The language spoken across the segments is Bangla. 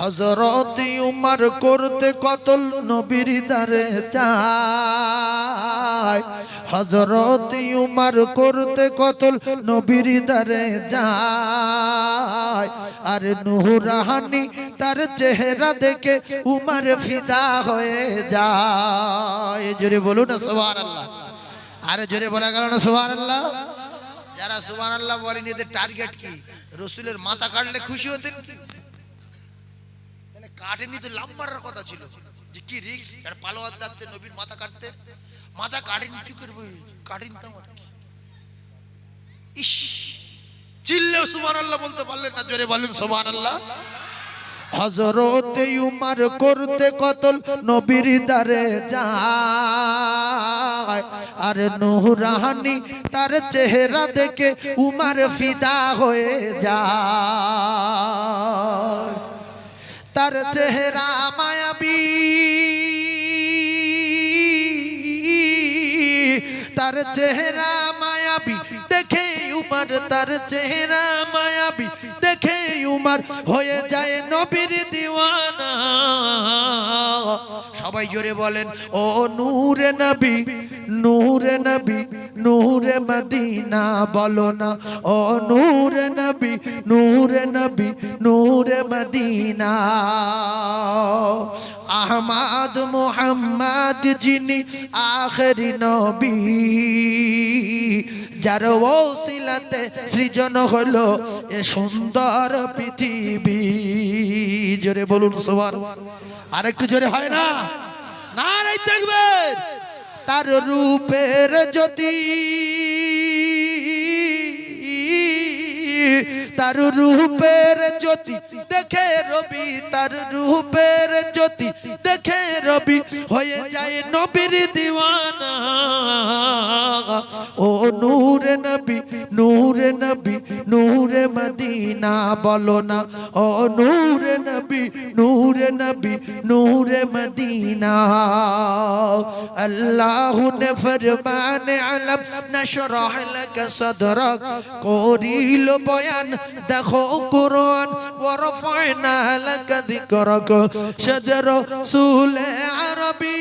হযরত উমর করতে কতল নবীর দারে যায়, হযরত উমর করতে কতল নবীর দারে যায়। আর নূরানি তার চেহারা দেখে উমর ফিদা হয়ে যায়। জোরে বলুন না সুবহানাল্লাহ। আরে জোরে বলা গেল না সুবহানাল্লাহ। যারা সুবহানাল্লাহ বলেন এদের টার্গেট কি? রাসূলের মাথা কাটলে খুশি হতেন কি? তাহলে কাটেনি তো লাম্বার কথা ছিল যে কি রিস্ক, আর পালোয়ার যাচ্ছে নবীর মাথা কাটতে, মাথা কাটেনি কি করবে? কাটেন তো আমার ইস, চিল্লেও সুবহানাল্লাহ বলতে পারলেন না, জোরে বলেন সুবহানাল্লাহ। হযরত উমর করতে কতল নবীর দারে যায়, আর নূরানি তার চেহারা দেখে উমর ফিদা হয়ে যায়। তার চেহারা মায়াবী, তার চেহারা মায়াবী দেখে উমর, তার চেহারা মায়াবী দেখে উমর হয়ে যায় নবীর দিওয়ানা। সবাই জোরে বলেন ও নূরে নবী, নূরে নবী, নূরে মদিনা বলো না। ও নূরে নবী, নূরে নবী, নূরে মদিনা। আহমদ মুহাম্মদ যিনি আখেরি নবী, যার ওসিলাতে সৃজন হলো এ সুন্দর পৃথিবী। জোরে বলুন সুবহানাল্লাহ। আরেকটু জোরে হয় না? নারে তাকবীর। তার রূপের জ্যোতি, তার রূপের জ্যোতি দেখে রবি, তার রূপের জ্যোতি দেখে রবি হয়ে যায় নবীর দিওয়ানা। ও নূরে নবী, নূরে নবী, নূরে মদিনা বলো না। ও নূরে নবী, নূরে নবী, নূরে মদিনা। আল্লাহ ने फरमाने अलम नशरह लक सदरक करिल बयान देखो कुरान वरफअना लक जिक्रक शजर रसूल अरबी।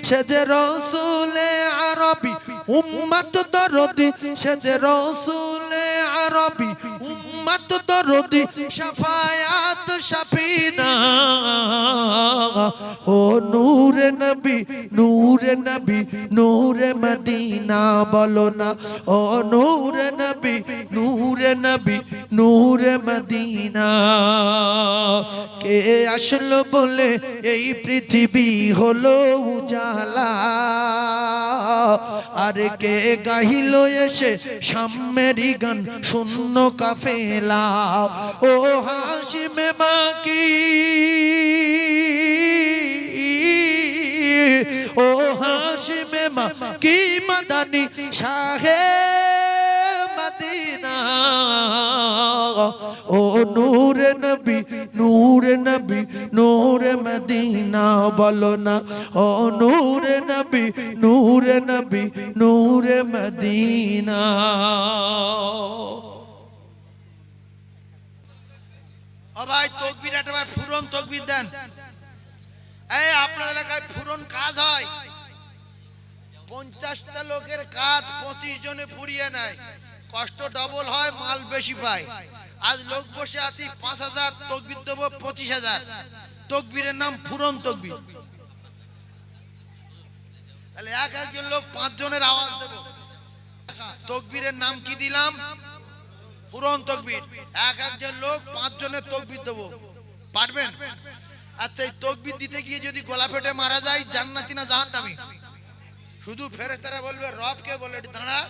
शजर रसूल अरबी उम्मत दरदी, शजर रसूल अरबी उम्मत दरदी शफायात शफीना। ओ नूरे नबी, नूरे नबी, नूरे मदीना बोलो ना। ओ नूरे नबी, नूरे नबी, नूरे मदीना। के আসলো বলে এই পৃথিবী হলো উজালা, আর কে গাহিল এসে সাম্যেরি গান শূন্য কাফেলা। ও হাশিমে মাকি, ও হাশিমে মাকি মাদানী শাহে মদিনা। ও নূরে নবী, নূরে নবী, নূরে মদিনা বলো না। ও নূরে নবী, নূরে নবী, নূরে মদিনা। ও ভাই তাকবীর, একটা ভাই ফুরন তাকবীর দেন। এই আপনাদের এলাকায় ফুরন কাজ হয়, 50টা লোকের কাজ 25 জনে ফুরিয়ে নেয়, কষ্ট ডবল হয়, মাল বেশি পায়। আজ লোক বসে আছি 5000, তাকবীর দেব 25000। তাকবীরের নাম ফুরন তাকবীর। তাহলে একজন লোক 5 জনের আওয়াজ দেব। তাকবীরের নাম কি দিলাম? ফুরন তাকবীর। একজন লোক 5 জনের তাকবীর দেব, পারবেন? আচ্ছা, এই তাকবীর দিতে গিয়ে যদি গলা ফেটে মারা যায়, জান্নাতি না জাহান্নামী? শুধু ফেরেশতারা বলবে রবকে বলে দাঁড়া,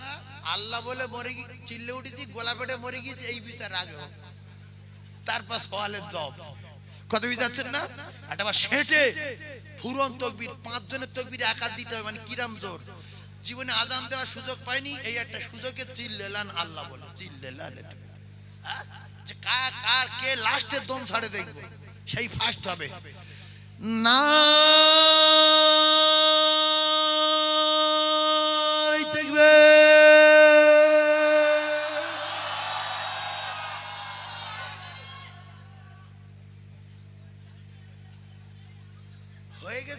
আল্লাহ বলে মরে চিল্লে উঠেছি, গলা ফেটে মরে গিয়েছি, এই বিচার আগে হোক, তারপর সওয়ালের জবাব। কথা বুঝাচ্ছেন না? একটা সেটে ফুরন তাকবীর, 5 জনের তাকবীর একাত দিতে হবে, মানে কিরাম জোর। জীবনে আজান দেওয়ার সুযোগ পাইনি, এই একটা সুযোগে চিল্লেলান আল্লাহ বলে, চিল্লেলান। এটা যে কার কে লাস্টে দম ছাড়ে দেখবো, সেই ফার্স্ট হবে না।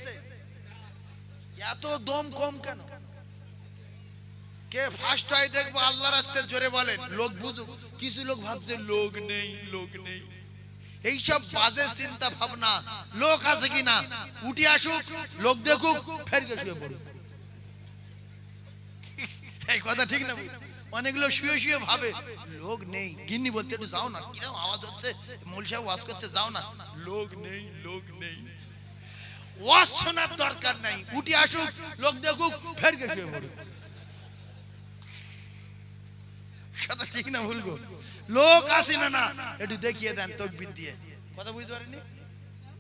দেখেছে? এত দম কম কেন? কে ফার্স্ট হয় দেখবো আল্লাহর রাস্তে জোরে বলেন, লোক বুঝুক। কিছু লোক ভাবছে লোক নেই, লোক নেই। এইসব বাজে চিন্তা ভাবনা। লোক আছে কিনা উঠে আসুক, লোক দেখুক, ফের গে শুয়ে পড়ুক। এই কথা ঠিক না? অনেক লোক শুয়ে শুয়ে ভাবে লোক নেই। গিন্নি বলতে একটু যাও না, কিরকম আওয়াজ হচ্ছে, মৌলভী সাহেব ওয়াজ করছে, যাও না। লোক নেই, লোক নেই। ওয়াজ শোনার দরকার নাই, উঠে আসুক, লোক দেখুক, ফের গে শুয়ে পড়ুক। কথা ঠিক না ভুল গো? লোক আসি না, না একটু দেখিয়ে দেন তাকবীর দিয়ে। কথা বুঝতে পারেনি?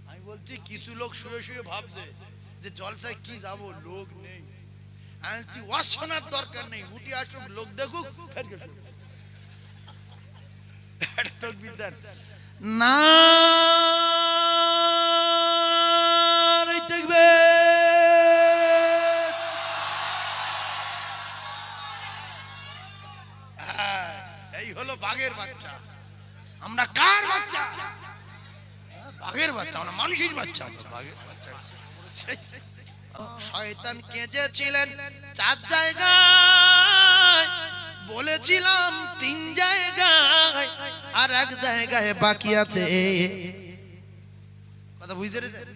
আমি বলছি কিছু লোক শুয়ে শুয়ে ভাবছে যে জলসায় কি যাব, লোক নেই। আমি বলছি ওয়াজ শোনার দরকার নেই, উঠে আসুক, লোক দেখুক, ফের গে শুয়ে পড়ুক। তাকবীর দেন না। এই হলো বাঘের বাচ্চা। আমরা কার বাচ্চা? বাঘের বাচ্চা, আমরা মানুষের বাচ্চা। আমরা বাঘের বাচ্চা। শয়তান কেঁদেছিলেন 4 জায়গায়, বলেছিলাম 3 জায়গায়, আর 1 জায়গায় বাকি আছে। কথা বুঝতে পেরেছেন?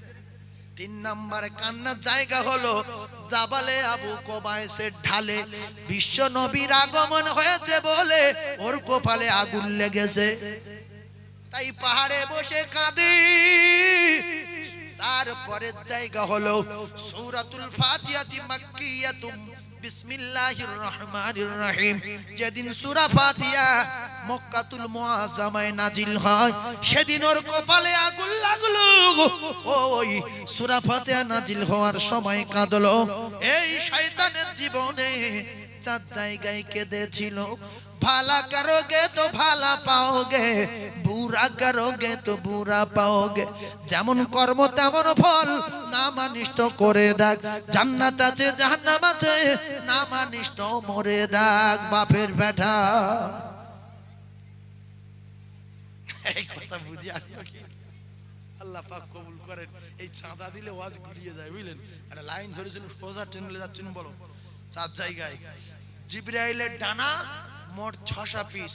3 নম্বর কান্নার জায়গা হলো জাবালে আবু কোবাইসের ঢালে। বিশ্ব নবীর আগমন হয়েছে বলে ওর কপালে আগুন লেগেছে, তাই পাহাড়ে বসে কাঁদে। তারপরের জায়গা হলো সূরাতুল ফাতিহাতি মাক্কিয়াতুম বিসমিল্লাহির রহমানির রহিম। যেদিন সূরা ফাতিহা মক্কাতুল মুআজ্জামায় নাজিল হয়, সেদিন ওর কপালে আগুন লাগলো। ওই সূরা ফাতিহা নাজিল হওয়ার সময় কাঁদলো। এই শয়তানের জীবনে 4 জায়গায় কেঁদেছিল। ভালা করোগে তো ভালা পাওগে, বুরা করোগে তো বুরা পাওগে। যেমন কর্ম তেমন ফল, না মানিস তো করে দেখ। জান্নাত আছে জাহান্নাম আছে, না মানিস তো মরে দেখ। বাপের বেটা এই কথা বুঝি আসলো কি? আল্লাহ পাক কবুল করেন। এই চাঁদা দিলে ওয়াজ গুলিয়ে যায়, বুঝলেন? একটা লাইন ধরেছিল, সোজা ট্রেনে যাচ্ছেন, বলো 4 জায়গায়। জিবরাইলের ডানা মোট 600 পিস।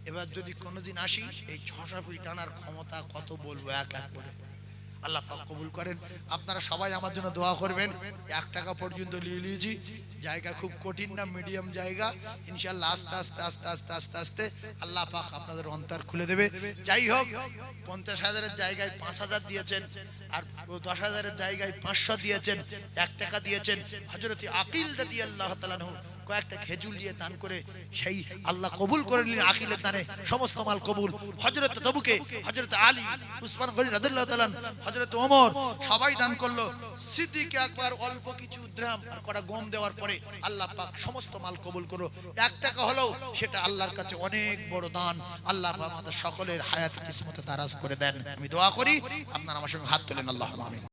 এবার যদি কোনোদিন আসি, এই 600 পিস ডানার ক্ষমতা কত বলবো এক এক করে। আল্লাহ পাক কবুল করেন। আপনারা সবাই আমার জন্য দোয়া করবেন। 1 টাকা পর্যন্ত নিয়ে নিয়েছি। জায়গা খুব কঠিন না, মিডিয়াম জায়গা। ইনশাআল্লাহ আস্তে আস্তে আস্তে আস্তে আস্তে আস্তে আল্লাহ পাক আপনাদের অন্তর খুলে দেবে। যাই হোক, 50,000-এর জায়গায় 5,000 দিয়েছেন, আর 10,000-এর জায়গায় 500 দিয়েছেন, 1 টাকা দিয়েছেন। হযরত আকিল রাদিয়াল্লাহু তাআলা আনহু কয়েকটা খেজুর দিয়ে দান করে সেই আল্লাহ কবুল করে নিলেন। আকিলের দানে সমস্ত মাল কবুল। হযরত তবুকে হযরত আলী, উসমান গনি রাদিয়াল্লাহু তাআলা, হযরত ওমর সবাই দান করলো। সিদ্দিক আকবর অল্প কিছু দ্রাম আর কটা গম দেওয়ার পরে আল্লাহ পাক সমস্ত মাল কবুল করো। 1 টাকা হলো সেটা আল্লাহর কাছে অনেক বড় দান। আল্লাহ পাক আমাদের সকলের হায়াত কিসমতে দারাজ করে দেন। আমি দোয়া করি আপনারা আমার সঙ্গে হাত তোলেন। আল্লাহুম্মা আমিন।